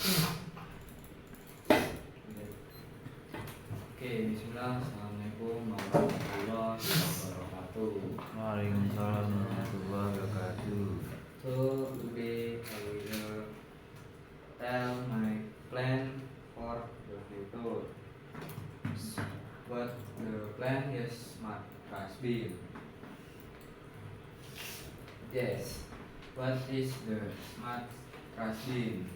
Oke, bismillah. Assalamualaikum warahmatullahi wabarakatuh. Waalaikumsalam warahmatullahi wabarakatuh. So today I will tell my plan for the future. But the plan is smart dustbin. Yes. What is the smart dustbin?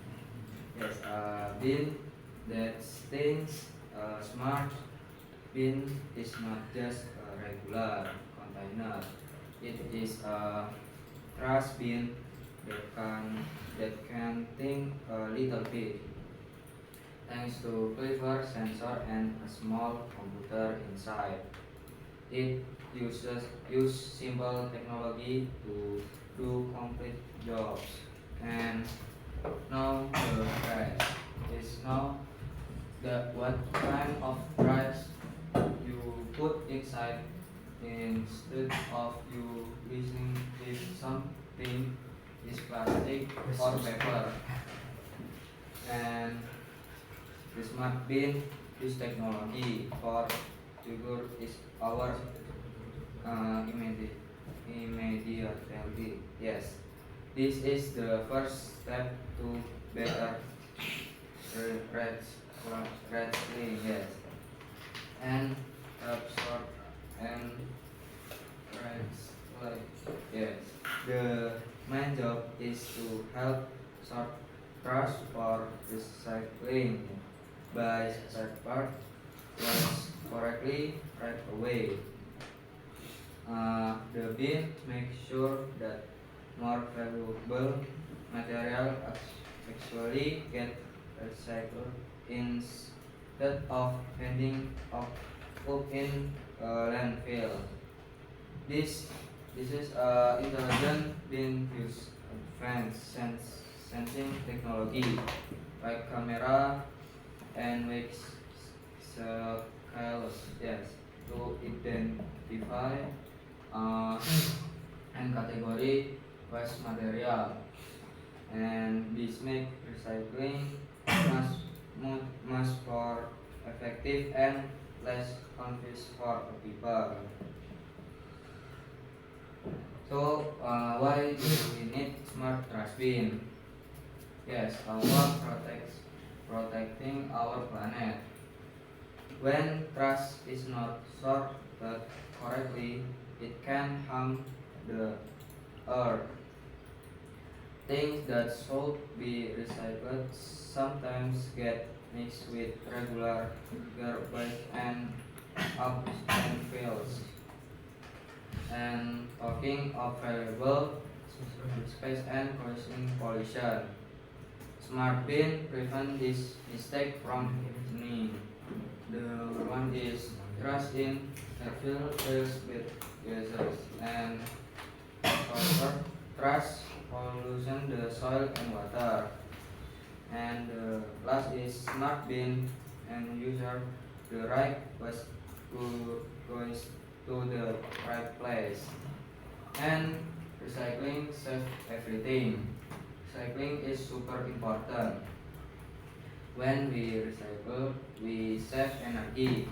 Yes, a bin that thinks. Smart bin is not just a regular container. It is a trash bin that can think a little bit. Thanks to clever sensor and a small computer inside. It use simple technology to do complete jobs. And now the rest is now what kind of trash you put inside instead of you using if something is plastic or paper. And the smart bin use technology for figure is our immediately. Yes, this is the first step to better wrestling. Yes, and absorb and like yes. The main job is to help sort trash for recycling by separate was correctly right away. The bin makes sure that more valuable material actually get recycled instead of ending up in landfill. This this is intelligent bin use advanced sensing technology like camera and makes scales, yes, to identify uh, and category waste material, and this make recycling much more effective and less confused for people. So why do we need smart trash bin? Yes, our protecting our planet. When trash is not sorted correctly, it can harm the earth. Things that should be recycled sometimes get mixed with regular garbage and up landfills. And talking of valuable space and causing pollution, smart bin prevent this mistake from happening. The one is trash in landfill fills with gases and further trash pollution the soil and water. And the last is smart bin and user the right waste goes to the right place. And recycling saves everything. Recycling is super important. When we recycle, we save energy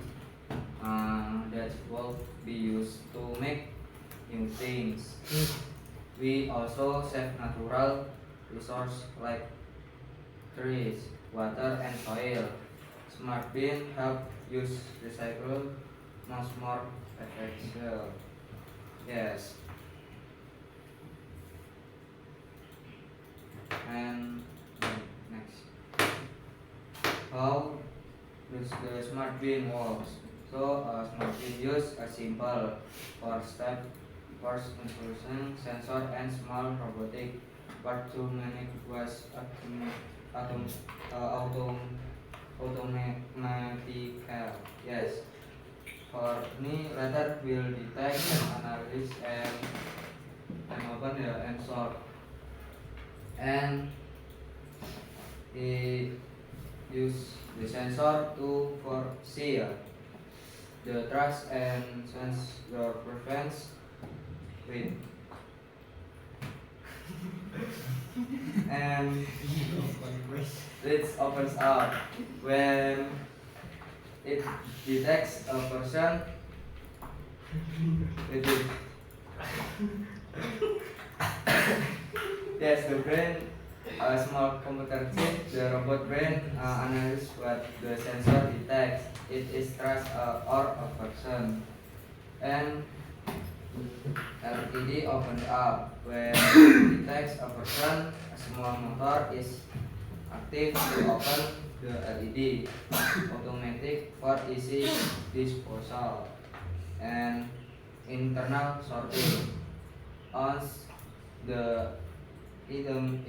that will be used to make new things. We also save natural resources like trees, water, and soil. Smart bin help use recycle much more effective. Yes, and next, how does the smart bin works? So, smart bin use a simple four-step first instruction sensor and small robotic part to manage was autom, autom, automatical. Yes, for ini later will detect and analyze and open and sort, and it use the sensor to foresee the trash and sensor prevents wind and It opens up when it detects a person. It is, yes, the brain, a small computer chip, the robot brain analyzes what the sensor detects. It is trust or a person. And LCD opens up when it detects a person. A small motor is active to open the LED. Automatic for easy disposal. And internal sorting once the item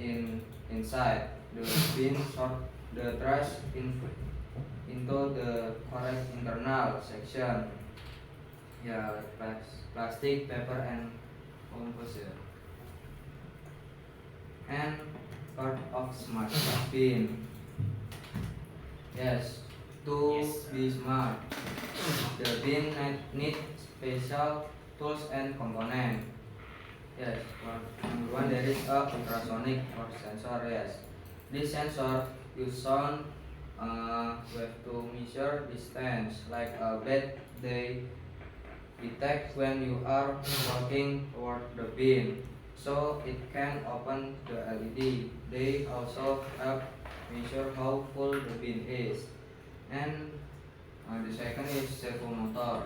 inside the bin sort the trash into the correct internal section. Yeah, like plastic, paper, and composite. And part of smart bin. Yes, to be smart, the bin need special tools and components. Yes, number one, there is a ultrasonic or sensor. Yes, this sensor use sound wave to measure distance. Like a bat, they detect when you are walking toward the bin, so it can open the LED. They also help measure how full the bin is. And the second is servo motor.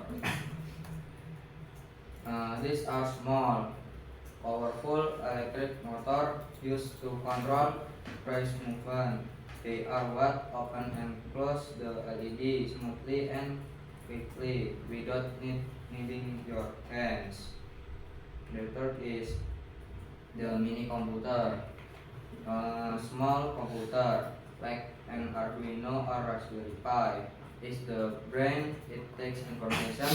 These are small, powerful electric motor used to control press movement. They are what open and close the LED smoothly and quickly without needing your hands. The third is the mini computer. A small computer like an Arduino or Raspberry Pi is the brain. It takes information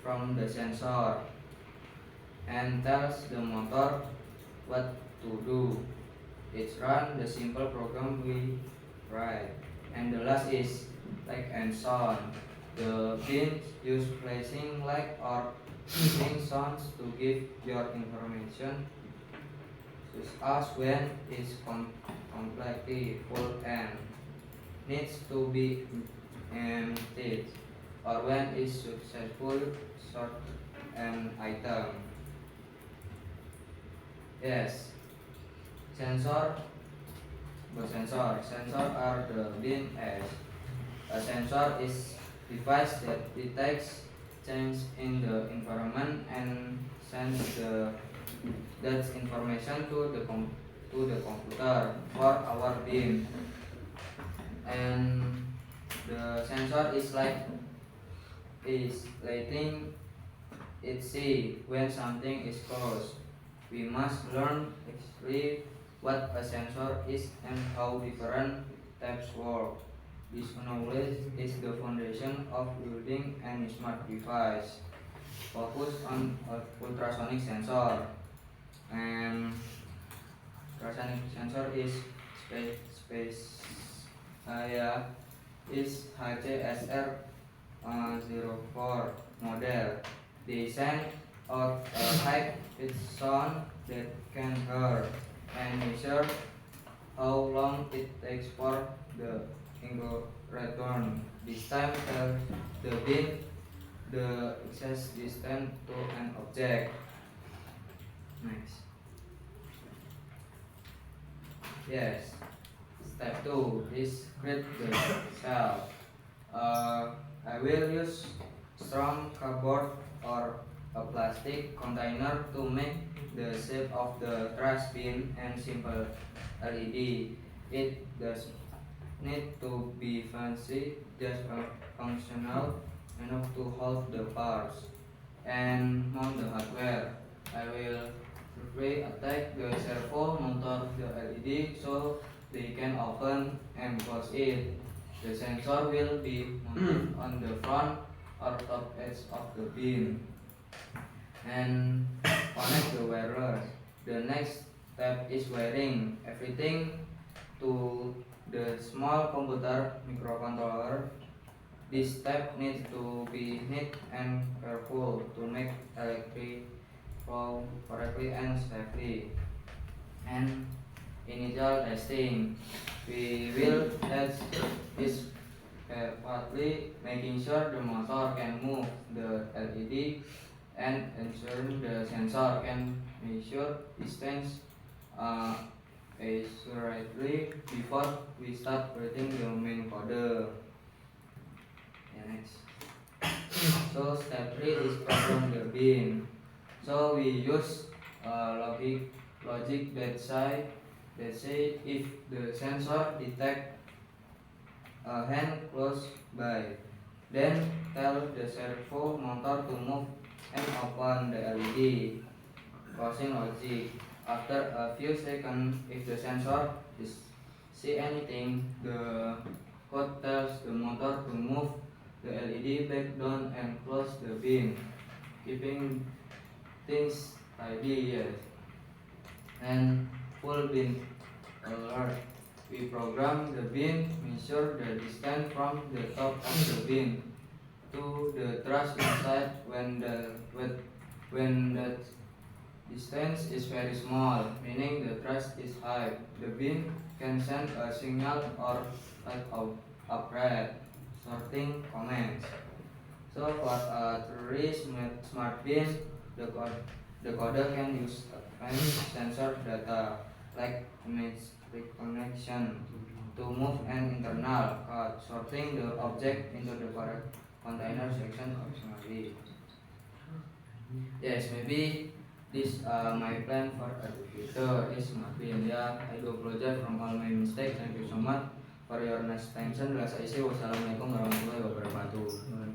from the sensor and tells the motor what to do. It's run the simple program we write. And the last is like and sound. The pins use flashing light or using sounds to give your information. Just ask when it's completely full and needs to be emptied, or when it's successful sort an item. Yes, sensor. But sensor are the bin as a sensor is device that detects change in the environment and sends that information to the computer for our bin. And the sensor is letting it see when something is close. We must learn exactly what a sensor is and how different types work. This knowledge is the foundation of building any smart device. Focus on ultrasonic sensor. And ultrasonic sensor is yeah, is HCSR 04 model. They send out a high pitched sound that can hear and measure how long it takes for the echo return. This time tell the bin the exact distance to an object. Next. Yes. Step 2 is create the cell. I will use strong cardboard or a plastic container to make the shape of the trash bin and simple LED. It does need to be fancy, just functional enough to hold the parts and mount the hardware. I will quickly attach the servo motor to the LED so they can open and close it. The sensor will be mounted on the front or top edge of the bin and connect the wireless. The next step is wiring everything to the small computer microcontroller. This step needs to be neat and careful to make electric flow correctly and safely. And initial testing, we will stage is partly making sure the motor can move the LED and ensuring the sensor can measure distance accurately before we start writing the main code. Next. So step 3 is program the bin. So we use logic that say if the sensor detect a hand close by, then tell the servo motor to move and open the LED. Closing logic. After a few seconds, if the sensor is see anything, the code tells the motor to move the LED back down and close the bin, keeping things tidy. Yes. And full bin alert. We program the bin, measure the distance from the top of the bin to the trash inside when the distance is very small, meaning the trash is high. The bin can send a signal or type of upgrade sorting comments. So for a smart bin, the coder can use advanced sensor data like image recognition to move an internal code, sorting the object into the correct container section optionally. Yes, maybe this my plan for educator is smart bin. Yeah, I do apologize from all my mistakes. Thank you so much for your nice attention. Wassalamualaikum warahmatullahi wabarakatuh.